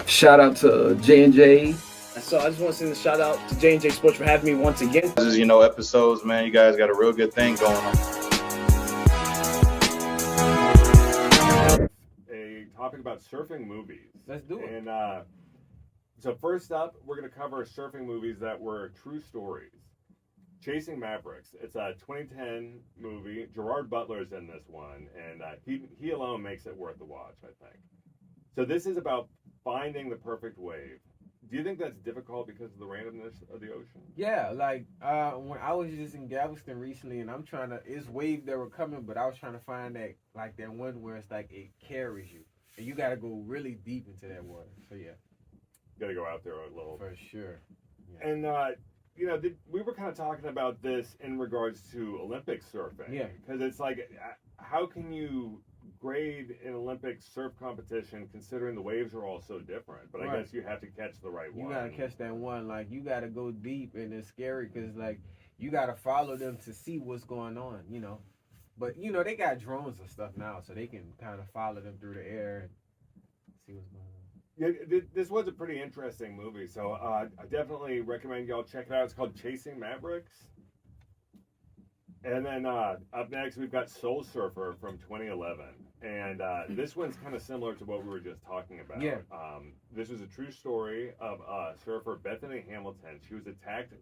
Shout out to J&J. So I just want to send a shout out to J&J Sports for having me once again. This is, episodes, man. You guys got a real good thing going on. A topic about surfing movies. Let's do it. And so first up, we're going to cover surfing movies that were true stories. Chasing Mavericks. It's a 2010 movie. Gerard Butler's in this one, and he alone makes it worth the watch, I think. So this is about finding the perfect wave. Do you think that's difficult because of the randomness of the ocean? Yeah, like when I was just in Galveston recently, and it's waves that were coming, but I was trying to find that one where it's like it carries you, and you got to go really deep into that water. So yeah, Got to go out there a little. for sure. Yeah. And we were kind of talking about this in regards to Olympic surfing. Yeah. Because it's like, how can you grade an Olympic surf competition considering the waves are all so different? But I Right. guess you have to catch the right You one. gotta catch that one. Like you gotta go deep, and it's scary because like you gotta follow them to see what's going on. But they got drones and stuff now, so they can kind of follow them through the air and see what's going on. Yeah, this was a pretty interesting movie, so I definitely recommend y'all check it out. It's called Chasing Mavericks. And then up next, we've got Soul Surfer from 2011. And this one's kind of similar to what we were just talking about. Yeah. This was a true story of surfer Bethany Hamilton. She was attacked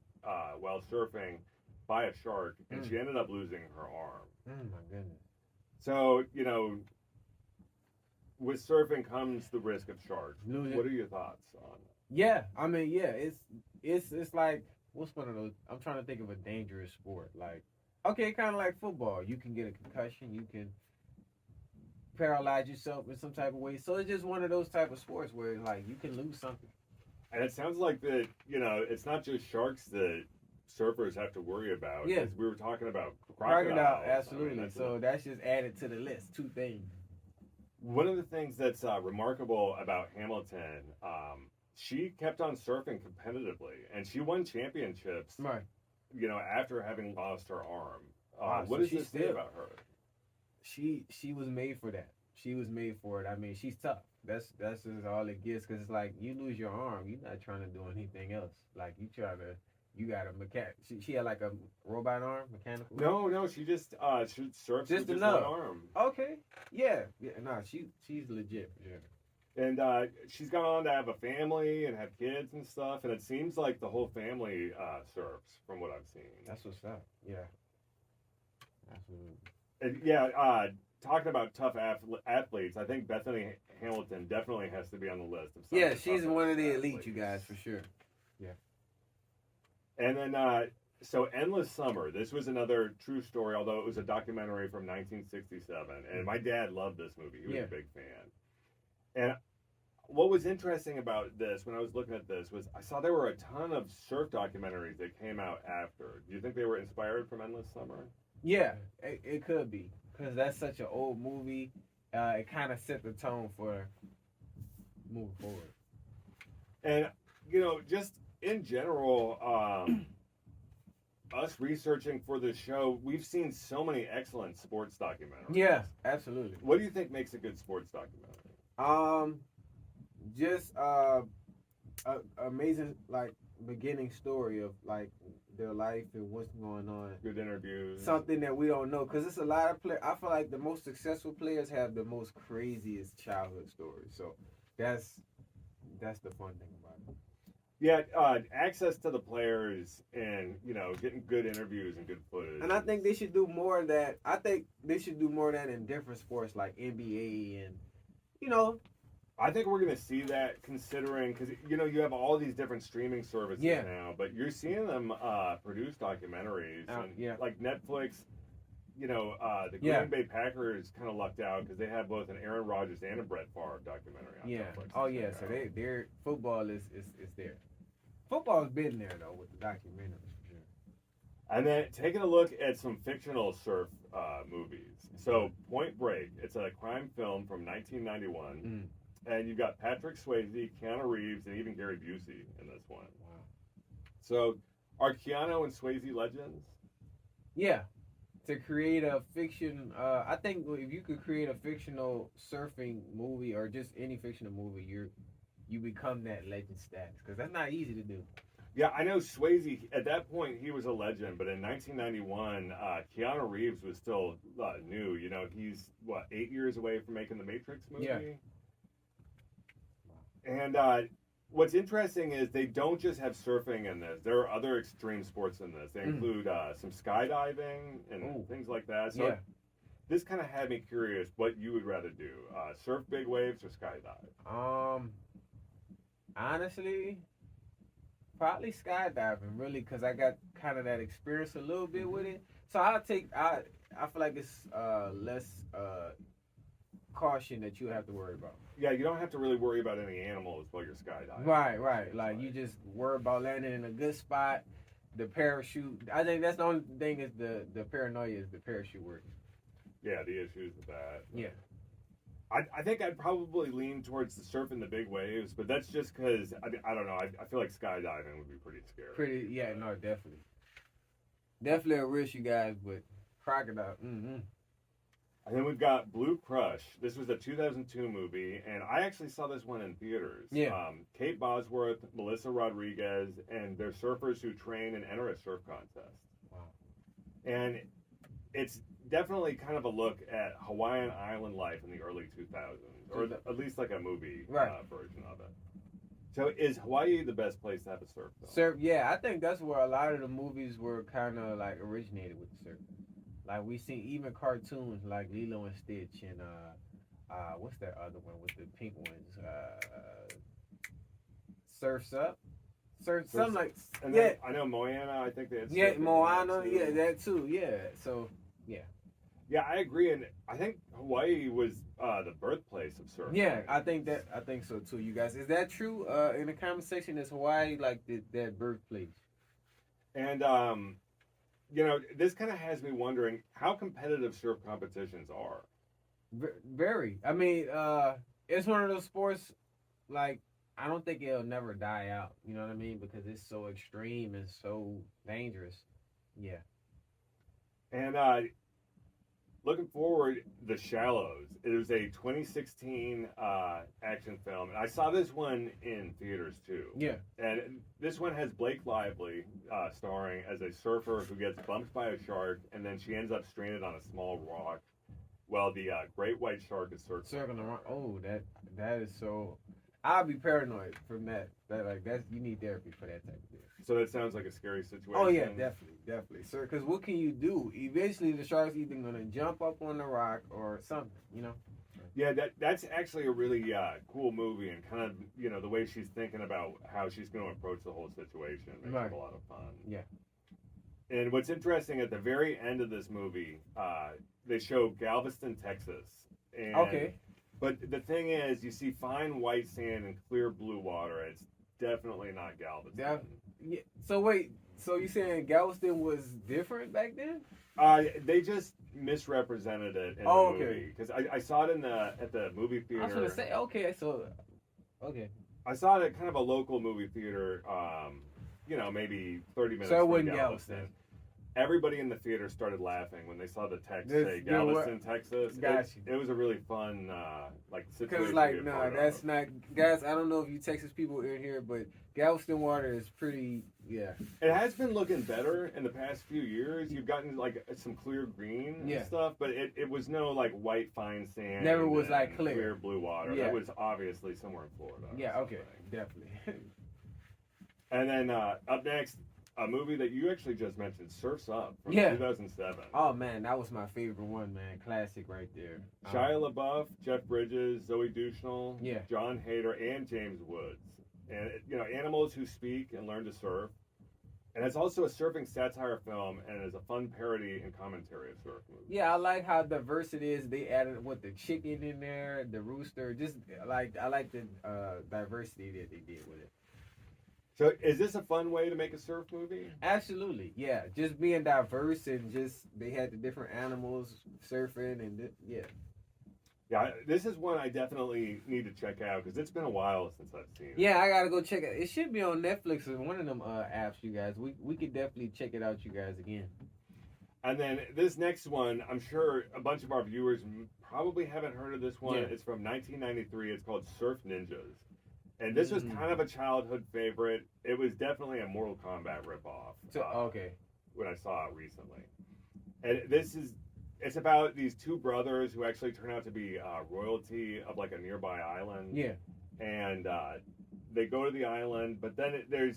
while surfing by a shark, and she ended up losing her arm. Oh my goodness. So, with surfing comes the risk of sharks. Losing- What are your thoughts on it? Yeah, I mean, yeah, it's like what's one of those? I'm trying to think of a dangerous sport. Like, okay, kind of like football. You can get a concussion. You can paralyze yourself in some type of way. So it's just one of those type of sports where like you can lose something. And it sounds like that, it's not just sharks that surfers have to worry about. Yeah. 'Cause we were talking about Crocodile, crocodiles. absolutely. I mean, So that's just added to the list. Two things. one of the things that's remarkable about Hamilton, she kept on surfing competitively, and she won championships, Right. after having lost her arm. Wow, What so does she's this say still- about her? She was made for that. She was made for it. I mean, she's tough. That's just all it gets. Cause it's like you lose your arm, you're not trying to do anything else. Like you got a mechanic. She had like a robot arm, mechanical. No, she just she surfs Just with enough. one arm. Okay. Yeah. Nah. She's legit. Yeah. And she's gone on to have a family and have kids and stuff, and it seems like the whole family surfs from what I've seen. That's what's up. Yeah. Absolutely. And yeah, talking about tough athletes, I think Bethany Hamilton definitely has to be on the list of some Yeah, of the she's toughest one of the elite, athletes. you guys, for sure. And then, so Endless Summer. This was another true story, although it was a documentary from 1967. And my dad loved this movie. He was Yeah. a big fan. And what was interesting about this, when I was looking at this, was I saw there were a ton of surf documentaries that came out after. Do you think they were inspired from Endless Summer? Yeah, it could be because that's such an old movie. It kind of set the tone for moving forward. And, just in general, us researching for this show, we've seen so many excellent sports documentaries. Yeah, absolutely. What do you think makes a good sports documentary? Just amazing like beginning story of like their life and what's going on. Good interviews. Something that we don't know because it's a lot of players. I feel like the most successful players have the most craziest childhood stories. So that's the fun thing about it. Yeah, access to the players and getting good interviews and good footage. And I think they should do more of that. I think they should do more of that in different sports like NBA and I think we're gonna see that considering because you have all these different streaming services Yeah. now, but you're seeing them produce documentaries and yeah. like Netflix. The Green Yeah. Bay Packers kind of lucked out because they have both an Aaron Rodgers and a Brett Favre documentary on Yeah. Netflix. Oh yeah. So their football is there. Football's been there though with the documentaries for sure. And then taking a look at some fictional surf movies. So Point Break, it's a crime film from 1991. And you've got Patrick Swayze, Keanu Reeves, and even Gary Busey in this one. Wow. So are Keanu and Swayze legends? Yeah. To create a fiction, I think if you could create a fictional surfing movie or just any fictional movie, you become that legend status because that's not easy to do. Yeah, I know Swayze, at that point, he was a legend, but in 1991, Keanu Reeves was still new. You know, he's, 8 years away from making the Matrix movie? Yeah. And what's interesting is they don't just have surfing in this. There are other extreme sports in this. They include some skydiving and things like that. So this kind of had me curious what you would rather do, surf big waves or skydive? Honestly, probably skydiving, really, because I got kind of that experience a little bit with it. So I feel like it's less caution that you have to worry about. Yeah, you don't have to really worry about any animals while you're skydiving. Right. Like, you just worry about landing in a good spot, the parachute. I think that's the only thing is the paranoia is the parachute working. Yeah, the issues with that. Yeah. I think I'd probably lean towards the surfing the big waves, but that's just because, I don't know, I feel like skydiving would be pretty scary. No, definitely. Definitely a risk, you guys, but crocodile, And then we've got Blue Crush. This was a 2002 movie, and I actually saw this one in theaters. Yeah. Kate Bosworth, Melissa Rodriguez, and they're surfers who train and enter a surf contest. Wow. And it's definitely kind of a look at Hawaiian island life in the early 2000s, or at least like a movie version of it. So is Hawaii the best place to have a surf film? Surf, yeah, I think that's where a lot of the movies were kind of like originated with the surf. Like we see even cartoons like Lilo and Stitch and what's that other one with the pink ones? Surf's Up. Something like and then, I know Moana. I think they had. Yeah, Moana. Yeah, that too. Yeah. So yeah. Yeah, I agree, and I think Hawaii was the birthplace of surfing. Yeah, I think so too. You guys, is that true? In the comment section, is Hawaii like that birthplace? And you know, this kind of has me wondering how competitive surf competitions are. Very. I mean, it's one of those sports like I don't think it'll never die out. You know what I mean? Because it's so extreme and so dangerous. Yeah. And looking forward, The Shallows. It was a 2016 action film, and I saw this one in theaters too. Yeah. And this one has Blake Lively starring as a surfer who gets bumped by a shark, and then she ends up stranded on a small rock while the great white shark is circling around. Oh, that is so. I'll be paranoid from that. You need therapy for that type of thing. So that sounds like a scary situation. Oh yeah, definitely, sir. Because what can you do? Eventually, the shark's either gonna jump up on the rock or something. You know. Yeah, that's actually a really cool movie, and kind of the way she's thinking about how she's going to approach the whole situation makes it a lot of fun. Yeah. And what's interesting at the very end of this movie, they show Galveston, Texas. And, okay. But the thing is, you see fine white sand and clear blue water. It's definitely not Galveston. Yeah. So wait. So you saying Galveston was different back then? They just misrepresented it in the movie because I saw it at the movie theater. I was gonna say okay. I saw it at kind of a local movie theater. Maybe 30 minutes. So it from wasn't Galveston. Everybody in the theater started laughing when they saw the text say Galveston, Texas. It was a really fun situation. Because that's not, guys. I don't know if you Texas people in here, but Galveston water is pretty. Yeah. It has been looking better in the past few years. You've gotten some clear green and stuff, but it was no white fine sand. Never was clear blue water. Yeah. That was obviously somewhere in Florida. Yeah. Okay. Definitely. And then up next, a movie that you actually just mentioned, Surf's Up from 2007. Oh man, that was my favorite one, man. Classic right there. Shia LaBeouf, Jeff Bridges, Zoe Deschanel, yeah. John Hader, and James Woods. And animals who speak and learn to surf. And it's also a surfing satire film, and is a fun parody and commentary of surf movies. Yeah, I like how diverse it is. They added the chicken in there, the rooster. Just I like the diversity that they did with it. So is this a fun way to make a surf movie? Absolutely, yeah. Just being diverse and just they had the different animals surfing and yeah. Yeah, this is one I definitely need to check out because it's been a while since I've seen it. Yeah, I gotta go check it. It should be on Netflix or one of them apps, you guys. We could definitely check it out, you guys, again. And then this next one, I'm sure a bunch of our viewers probably haven't heard of this one. Yeah. It's from 1993. It's called Surf Ninjas. And this was kind of a childhood favorite. It was definitely a Mortal Kombat ripoff. Okay. When I saw it recently. And it's about these two brothers who actually turn out to be royalty of like a nearby island. Yeah. And they go to the island, but then there's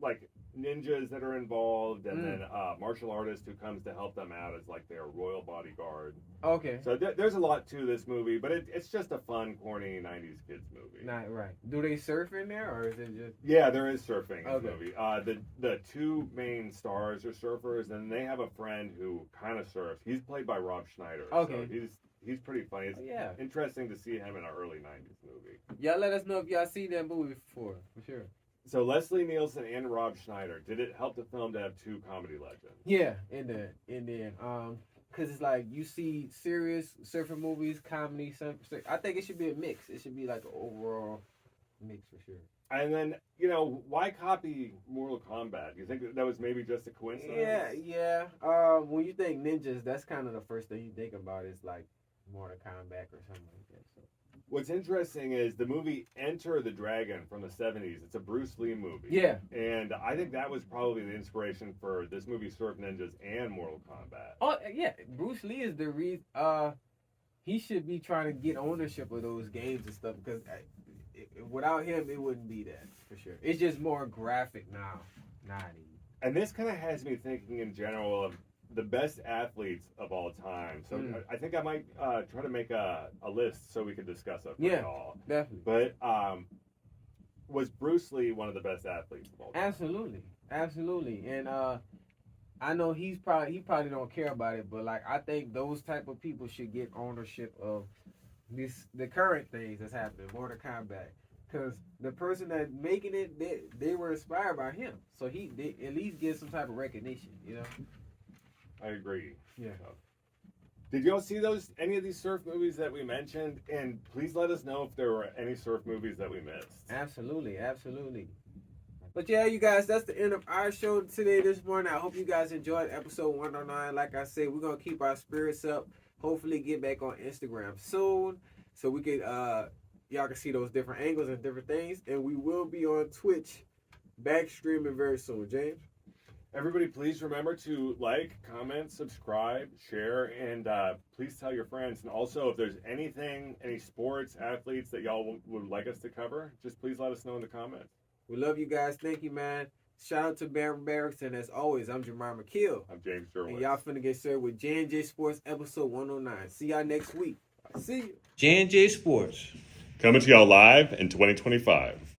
like ninjas that are involved, and then martial artist who comes to help them out as like their royal bodyguard. Okay. So there's a lot to this movie, but it's just a fun, corny 90s kids movie. Not right. Do they surf in there, or is it just? Yeah, there is surfing in Okay. the movie. The two main stars are surfers, and they have a friend who kind of surfs. He's played by Rob Schneider. Okay. So he's pretty funny. It's Yeah. interesting to see him in an early 90s movie. Y'all let us know if y'all seen that movie before, for sure. So Leslie Nielsen and Rob Schneider, did it help the film to have two comedy legends? Yeah, in there, because it's like you see serious surfer movies, comedy. I think it should be a mix. It should be like an overall mix for sure. And then, why copy Mortal Kombat? You think that was maybe just a coincidence? Yeah. When you think ninjas, that's kind of the first thing you think about is like Mortal Kombat or something like that. So. What's interesting is the movie Enter the Dragon from the 70s. It's a Bruce Lee movie. Yeah. And I think that was probably the inspiration for this movie, Surf Ninjas and Mortal Kombat. Oh, yeah. Bruce Lee is the reason. He should be trying to get ownership of those games and stuff because without him, it wouldn't be that for sure. It's just more graphic now. And this kind of has me thinking in general of the best athletes of all time. So I think I might try to make a list so we could discuss it for all. Definitely. But was Bruce Lee one of the best athletes of all time? Absolutely. And I know he probably don't care about it, but like I think those type of people should get ownership of the current things that's happening, Mortal Kombat. Because the person that's making it, they were inspired by him. So they at least get some type of recognition, I agree. Yeah. Did y'all see any of these surf movies that we mentioned? And please let us know if there were any surf movies that we missed. Absolutely. But yeah, you guys, that's the end of our show today this morning. I hope you guys enjoyed episode 109. Like I said, we're going to keep our spirits up. Hopefully get back on Instagram soon so we can y'all can see those different angles and different things. And we will be on Twitch back streaming very soon. James? Everybody, please remember to like, comment, subscribe, share, and please tell your friends. And also, if there's any sports, athletes that y'all would like us to cover, just please let us know in the comments. We love you guys. Thank you, man. Shout out to Baron Barracks. And as always, I'm Jamar McKeel. I'm James Jerwin. And y'all finna get served with J&J Sports episode 109. See y'all next week. See you. J&J Sports. Coming to y'all live in 2025.